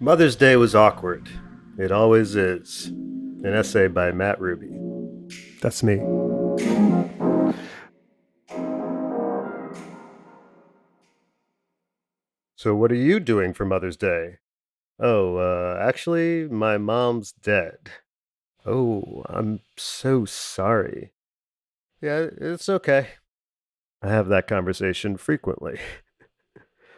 Mother's Day was awkward. It always is. An essay by Matt Ruby. That's me. So, what are you doing for Mother's Day? Oh, actually, my mom's dead. Oh, I'm so sorry. Yeah, it's okay. I have that conversation frequently.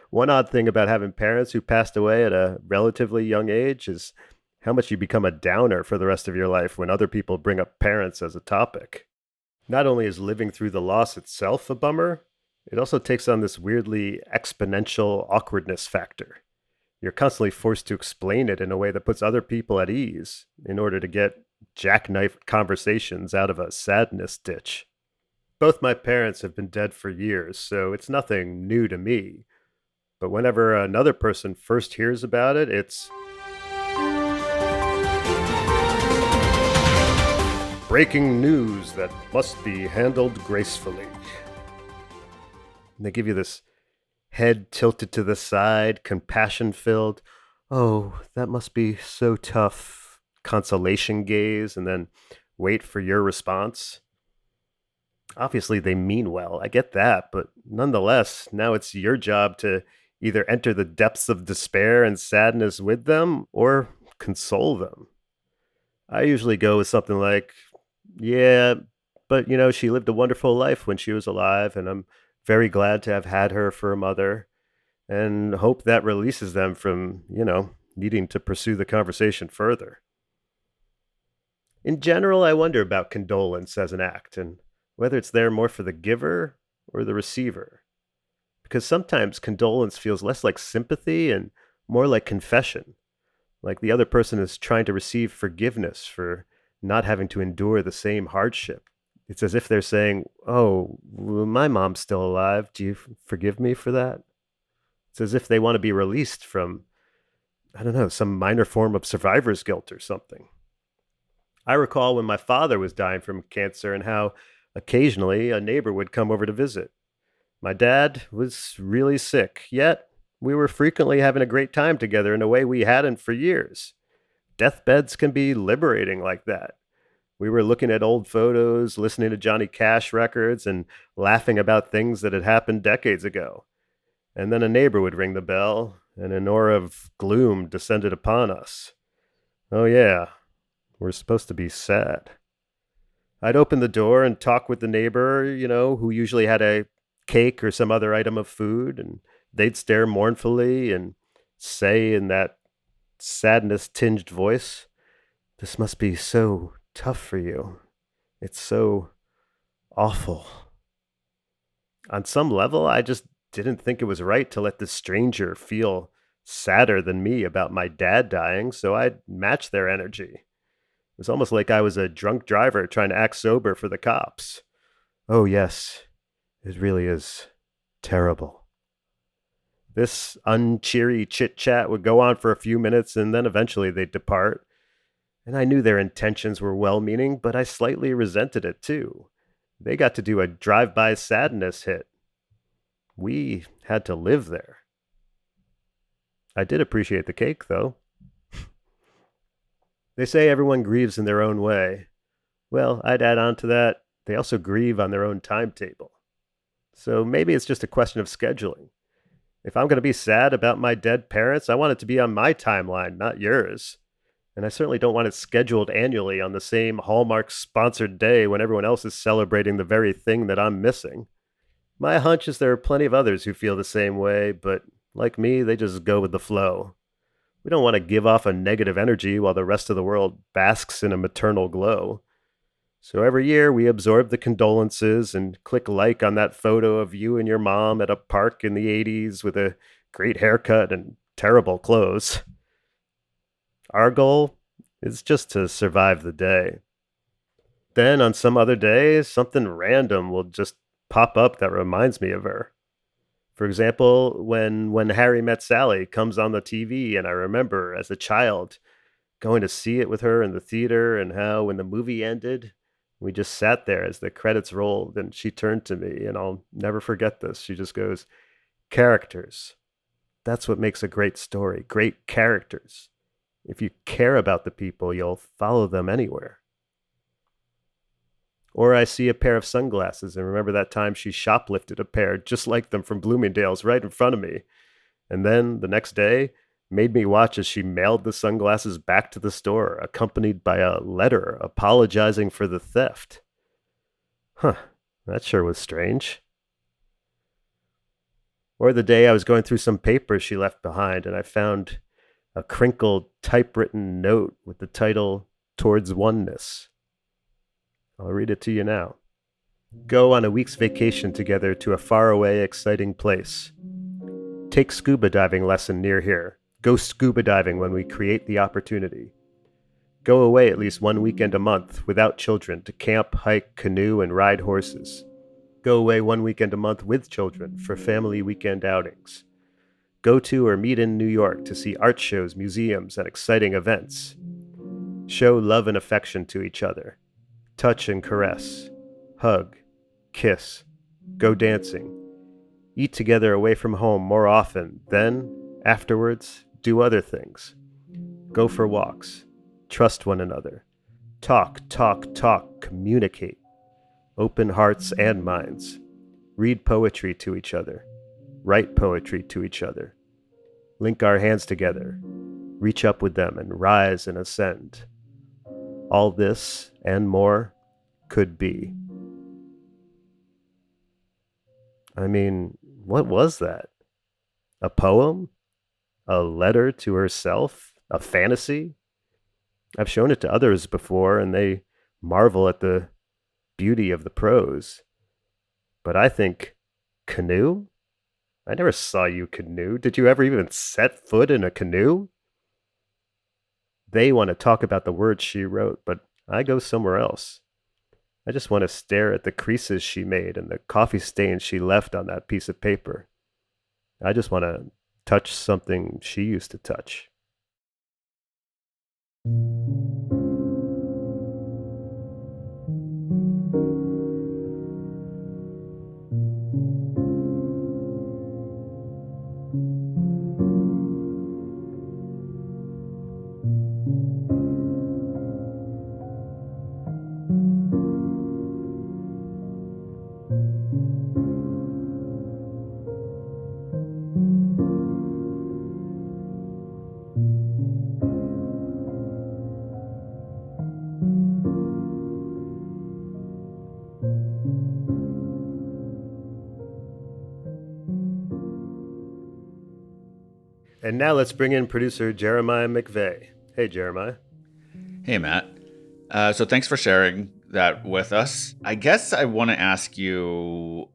One odd thing about having parents who passed away at a relatively young age is how much you become a downer for the rest of your life when other people bring up parents as a topic. Not only is living through the loss itself a bummer, it also takes on this weirdly exponential awkwardness factor. You're constantly forced to explain it in a way that puts other people at ease in order to get jackknife conversations out of a sadness ditch. Both my parents have been dead for years, so it's nothing new to me. But whenever another person first hears about it, it's breaking news that must be handled gracefully. And they give you this head tilted to the side, compassion filled. Oh, that must be so tough. Consolation gaze, and then wait for your response. Obviously, they mean well. I get that. But nonetheless, now it's your job to either enter the depths of despair and sadness with them or console them. I usually go with something like, yeah, but she lived a wonderful life when she was alive, and I'm very glad to have had her for a mother and hope that releases them from, needing to pursue the conversation further. In general, I wonder about condolence as an act and whether it's there more for the giver or the receiver. Because sometimes condolence feels less like sympathy and more like confession, like the other person is trying to receive forgiveness for not having to endure the same hardship. It's as if they're saying, "Oh, well, my mom's still alive. Do you forgive me for that?" It's as if they want to be released from, I don't know, some minor form of survivor's guilt or something. I recall when my father was dying from cancer and how occasionally a neighbor would come over to visit. My dad was really sick, yet we were frequently having a great time together in a way we hadn't for years. Deathbeds can be liberating like that. We were looking at old photos, listening to Johnny Cash records, and laughing about things that had happened decades ago. And then a neighbor would ring the bell, and an aura of gloom descended upon us. Oh, yeah, we're supposed to be sad. I'd open the door and talk with the neighbor, who usually had a cake or some other item of food, and they'd stare mournfully and say in that sadness tinged voice, "This must be so tough for you. It's so awful." On some level, I just didn't think it was right to let this stranger feel sadder than me about my dad dying, so I'd match their energy. It was almost like I was a drunk driver trying to act sober for the cops. Oh, yes, it really is terrible. This uncheery chit chat would go on for a few minutes and then eventually they'd depart. And I knew their intentions were well meaning, but I slightly resented it too. They got to do a drive by sadness hit. We had to live there. I did appreciate the cake, though. They say everyone grieves in their own way. Well, I'd add on to that, they also grieve on their own timetable. So maybe it's just a question of scheduling. If I'm going to be sad about my dead parents, I want it to be on my timeline, not yours. And I certainly don't want it scheduled annually on the same Hallmark sponsored day when everyone else is celebrating the very thing that I'm missing. My hunch is there are plenty of others who feel the same way, but like me, they just go with the flow. We don't want to give off a negative energy while the rest of the world basks in a maternal glow. So every year we absorb the condolences and click like on that photo of you and your mom at a park in the 80s with a great haircut and terrible clothes. Our goal is just to survive the day. Then on some other day, something random will just pop up that reminds me of her. For example, when Harry Met Sally comes on the TV, and I remember as a child going to see it with her in the theater, and how when the movie ended, we just sat there as the credits rolled, and she turned to me, and I'll never forget this. She just goes, "Characters. That's what makes a great story, great characters. If you care about the people, you'll follow them anywhere. Or I see a pair of sunglasses and remember that time she shoplifted a pair just like them from Bloomingdale's right in front of me. And then the next day, made me watch as she mailed the sunglasses back to the store, accompanied by a letter apologizing for the theft. Huh, that sure was strange. Or the day I was going through some papers she left behind and I found a crinkled typewritten note with the title Towards Oneness. I'll read it to you now. Go on a week's vacation together to a faraway, exciting place. Take scuba diving lesson near here. Go scuba diving when we create the opportunity. Go away at least 1 weekend a month without children to camp, hike, canoe, and ride horses. Go away 1 weekend a month with children for family weekend outings. Go to or meet in New York to see art shows, museums, and exciting events. Show love and affection to each other. Touch and caress. Hug. Kiss. Go dancing. Eat together away from home more often. Then, afterwards, do other things. Go for walks. Trust one another. Talk, talk, talk. Communicate. Open hearts and minds. Read poetry to each other. Write poetry to each other. Link our hands together. Reach up with them and rise and ascend. All this and more could be. I mean, what was that? A poem? A letter to herself? A fantasy? I've shown it to others before, and they marvel at the beauty of the prose. But I think, canoe? I never saw you canoe. Did you ever even set foot in a canoe? They want to talk about the words she wrote, but I go somewhere else. I just want to stare at the creases she made and the coffee stains she left on that piece of paper. I just want to touch something she used to touch. And now let's bring in producer Jeremiah McVeigh. Hey, Jeremiah. Hey, Matt. So thanks for sharing that with us. I guess I want to ask you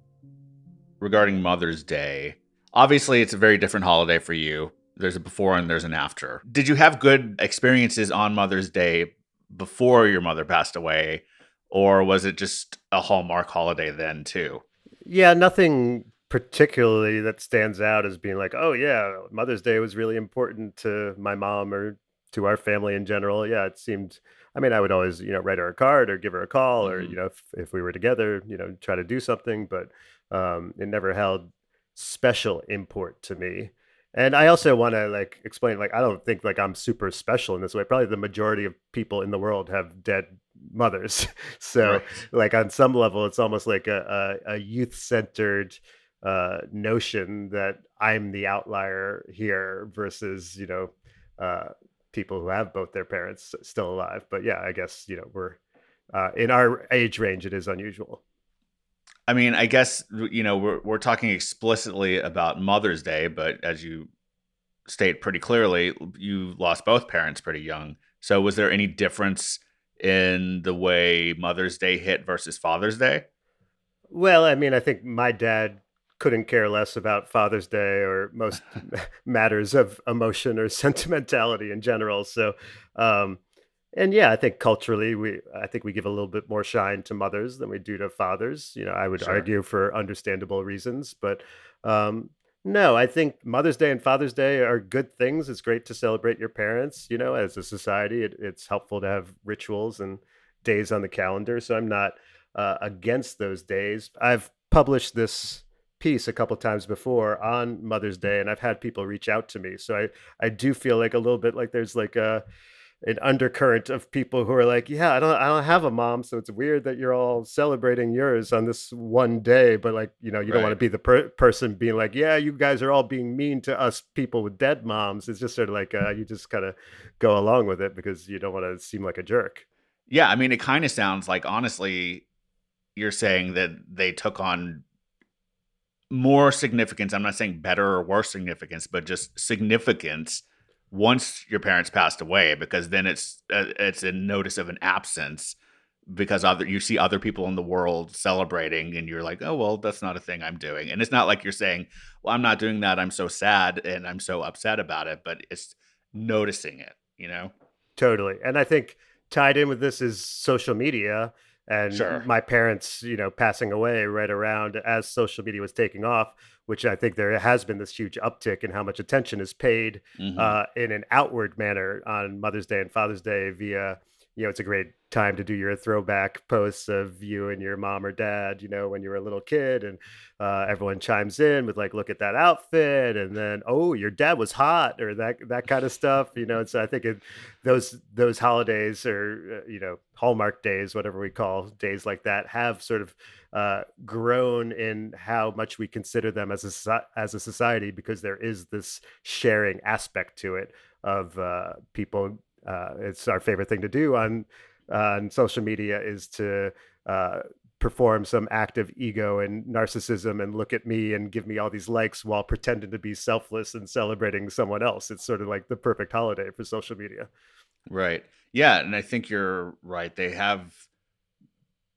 regarding Mother's Day. Obviously, it's a very different holiday for you. There's a before and there's an after. Did you have good experiences on Mother's Day before your mother passed away? Or was it just a Hallmark holiday then, too? Yeah, nothing particularly that stands out as being like, oh, yeah, Mother's Day was really important to my mom or to our family in general. Yeah, it seemed, I mean, I would always, write her a card or give her a call or, Hmm. if we were together, try to do something, but it never held special import to me. And I also want to like explain, like, I don't think like I'm super special in this way. Probably the majority of people in the world have dead mothers. So Right. like on some level, it's almost like a youth centered notion that I'm the outlier here versus, uh, people who have both their parents still alive. But yeah, I guess, we're in our age range, it is unusual. I mean, I guess, we're talking explicitly about Mother's Day, but as you state pretty clearly, you lost both parents pretty young. So was there any difference in the way Mother's Day hit versus Father's Day? Well, I mean, I think my dad couldn't care less about Father's Day or most matters of emotion or sentimentality in general. So, um, and yeah, I think culturally, I think we give a little bit more shine to mothers than we do to fathers. I would Sure. argue for understandable reasons, but um, no, I think Mother's Day and Father's Day are good things. It's great to celebrate your parents. As a society, it's helpful to have rituals and days on the calendar. So I'm not against those days. I've published this piece a couple times before on Mother's Day, and I've had people reach out to me. So I do feel like a little bit like there's like an undercurrent of people who are like, yeah, I don't have a mom, so it's weird that you're all celebrating yours on this one day, but like, you don't want to Right. be the person being like, yeah, you guys are all being mean to us people with dead moms. It's just sort of like you just kind of go along with it because you don't want to seem like a jerk. Yeah, I mean, it kind of sounds like, honestly, you're saying that they took on more significance. I'm not saying better or worse significance, but just significance once your parents passed away, because then it's a notice of an absence, because you see other people in the world celebrating, and you're like, oh well, that's not a thing I'm doing. And it's not like you're saying, well, I'm not doing that, I'm so sad and I'm so upset about it, but it's noticing it, you know? Totally. And I think tied in with this is social media and Sure. my parents, passing away right around as social media was taking off, which I think there has been this huge uptick in how much attention is paid Hmm. in an outward manner on Mother's Day and Father's Day via, it's a great time to do your throwback posts of you and your mom or dad, when you were a little kid, and everyone chimes in with like, look at that outfit, and then, oh, your dad was hot, or that kind of stuff, and so I think those holidays, or Hallmark days, whatever we call days like that, have sort of grown in how much we consider them as as a society, because there is this sharing aspect to it of people. It's our favorite thing to do on social media is to uh, perform some act of ego and narcissism and look at me and give me all these likes while pretending to be selfless and celebrating someone else. It's sort of like the perfect holiday for social media. Right. Yeah, and I think you're right. They have,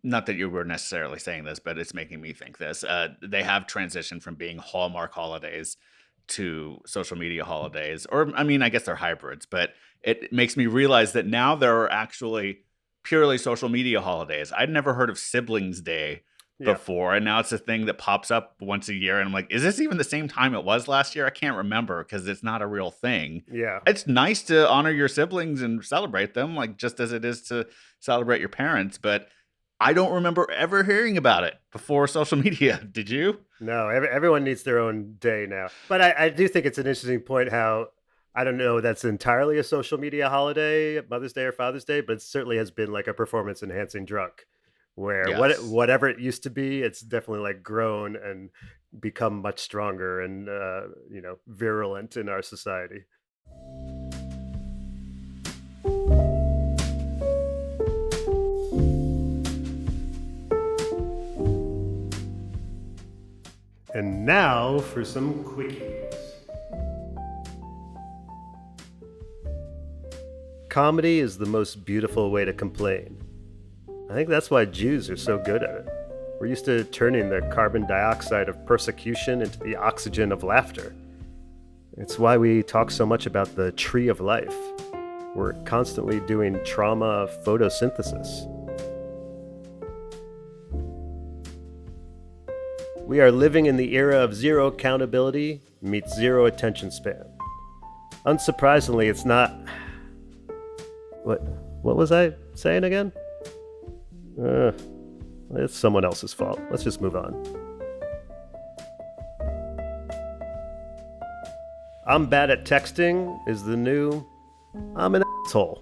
not that you were necessarily saying this, but it's making me think this. They have transitioned from being Hallmark holidays to social media holidays, or I mean, I guess they're hybrids, but it makes me realize that now there are actually purely social media holidays. I'd never heard of Siblings Day Yeah. before, and now it's a thing that pops up once a year, and I'm like, is this even the same time it was last year? I can't remember because it's not a real thing. Yeah. It's nice to honor your siblings and celebrate them, like just as it is to celebrate your parents, but I don't remember ever hearing about it before social media. Did you? No, everyone needs their own day now. But I do think it's an interesting point how I don't know that's entirely a social media holiday, Mother's Day or Father's Day, but it certainly has been like a performance enhancing drug where Yes. whatever it used to be, it's definitely like grown and become much stronger and virulent in our society. And now for some quickies. Comedy is the most beautiful way to complain. I think that's why Jews are so good at it. We're used to turning the carbon dioxide of persecution into the oxygen of laughter. It's why we talk so much about the tree of life. We're constantly doing trauma photosynthesis. We are living in the era of zero accountability meets zero attention span. Unsurprisingly, it's not. What was I saying again? It's someone else's fault. Let's just move on. I'm bad at texting is the new I'm an asshole.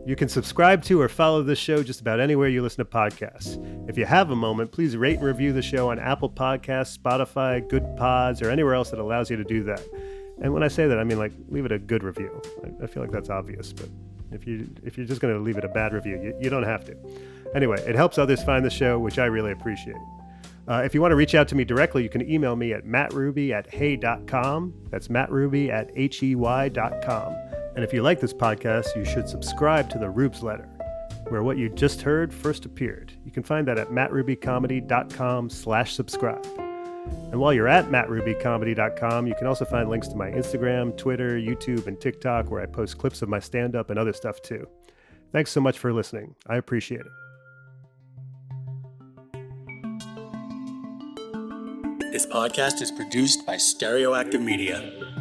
You can subscribe to or follow this show just about anywhere you listen to podcasts. If you have a moment, please rate and review the show on Apple Podcasts, Spotify, Good Pods, or anywhere else that allows you to do that. And when I say that, I mean like leave it a good review. I feel like that's obvious, but if you're just going to leave it a bad review, you don't have to. Anyway, it helps others find the show, which I really appreciate. If you want to reach out to me directly, you can email me at mattruby@hey.com. That's mattruby@hey.com. And if you like this podcast, you should subscribe to the Rubes Letter, where what you just heard first appeared. You can find that at mattrubycomedy.com/subscribe. And while you're at mattrubycomedy.com, you can also find links to my Instagram, Twitter, YouTube, and TikTok, where I post clips of my stand-up and other stuff too. Thanks so much for listening. I appreciate it. This podcast is produced by Stereoactive Media.